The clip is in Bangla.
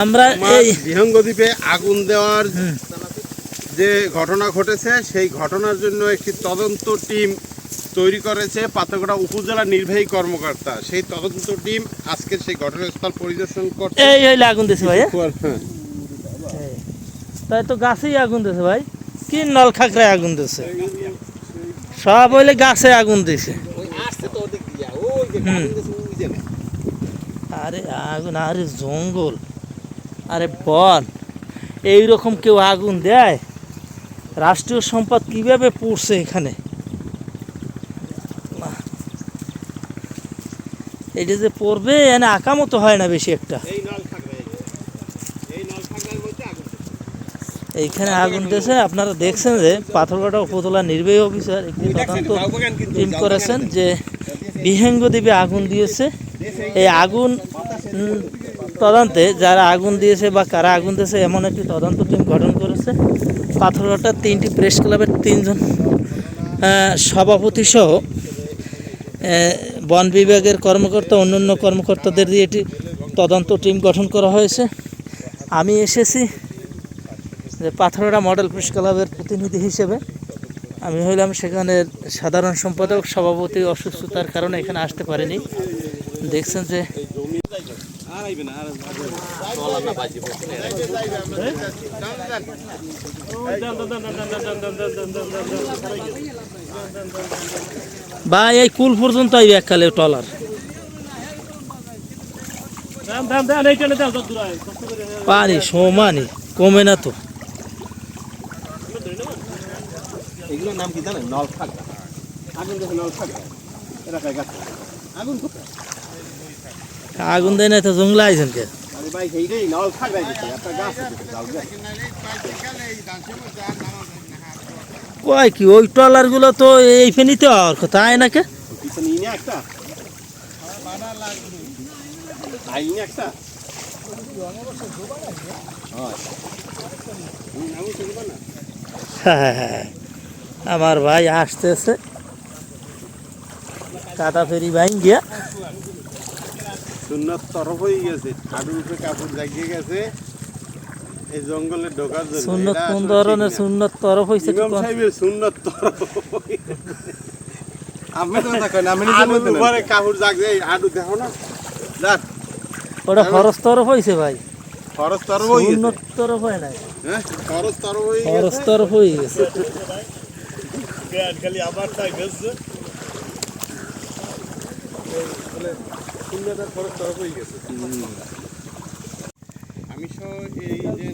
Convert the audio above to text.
আমরা এই বিহঙ্গ দ্বীপে আগুন দেওয়ার যে ঘটনা ঘটেছে সেই ঘটনার জন্য একটি তদন্ত টিম তৈরি করেছে পাথরঘাটা উপজেলা নির্বাহী কর্মকর্তা। সেই তদন্ত টিম আজকে সেই ঘটনাস্থল পরিদর্শন করছে। এই হইলে আগুন দিয়েছে ভাই, তাই তো গাছেই আগুন দিয়েছে ভাই, কি নল খাকড়ায় আগুন দিয়েছে, সব হইলে গাছে আগুন দিয়েছে। আরে আগুন, আরে জঙ্গল, আরে বন, এইরকম কেউ আগুন দেয়? রাষ্ট্রীয় সম্পদ কিভাবে পড়ছে এখানে? এটা যে পড়বে এনে আঁকা মতো হয় না বেশি একটা। এইখানে আগুন দিয়েছে, আপনারা দেখছেন যে পাথরঘাটা উপজেলা নির্বাহী অফিসার একটি তদন্ত টিম করেছেন যে বিহঙ্গ দ্বীপে আগুন দিয়েছে। এই আগুন তদন্তে যারা আগুন দিয়েছে বা কারা আগুন দিয়েছে এমন একটি তদন্ত টিম গঠন করেছে। পাথরঘাটার 3টি প্রেস ক্লাবের 3 জন সভাপতি সহ বন বিভাগের কর্মকর্তা, অন্যান্য কর্মকর্তাদের দিয়ে এটি তদন্ত টিম গঠন করা হয়েছে। আমি এসেছি যে পাথরঘাটা মডেল প্রেস ক্লাবের প্রতিনিধি হিসেবে। আমি হইলাম সেখানের সাধারণ সম্পাদক, সভাপতি অসুস্থতার কারণে এখানে আসতে পারিনি। দেখছেন যে বা এই কুল পর্যন্ত আইবে এককালে টলার, পানি সমানই কমে না তো। এগুলোর নাম কি জানেন? নলখাগড়া। আগুন দেখে নলখাগড়া এলাকায় গাছ আগুন আগুন দেয় না তো জঙ্গলে আইছেন কে? আরে ভাই সেইটাই নলখাগড়াই দিচ্ছে একটা গাছ কয় কি ওই ট্রলার গুলো তো এই ফেনিতে হওয়ার কথা, আয় নাকি পিছনে ইনে একটা আইনে একটা আমার ভাই আসতেছে কাটা ফেরি ভাই গিয়া সুন্নত তরফ হয়ে গেছে, হাঁটুর উপরে কাপড় জাগিয়ে গেছে এই জঙ্গলে ঢোকার জন্য। সুন্নত কোন ধরনের সুন্নত তরফ হইছে? ইমাম সাহেবের সুন্নত তরফ। আমি তো থাকেন আমি নিজে উপরে কাপড় জাগিয়ে হাঁটু দেখো না যাক, ওটা ফরজ তরফ হইছে ভাই, ফরজ তরফ হয়ে গেছে। সুন্নত তরফ হয় নাই, হ্যাঁ ফরজ তরফ হয়ে গেছে, ফরজ তরফ হয়ে গেছে। খালি আবার তাই গেছে সুন্নতের ফরজ তরফ হয়ে গেছে। আমি সহ এই যে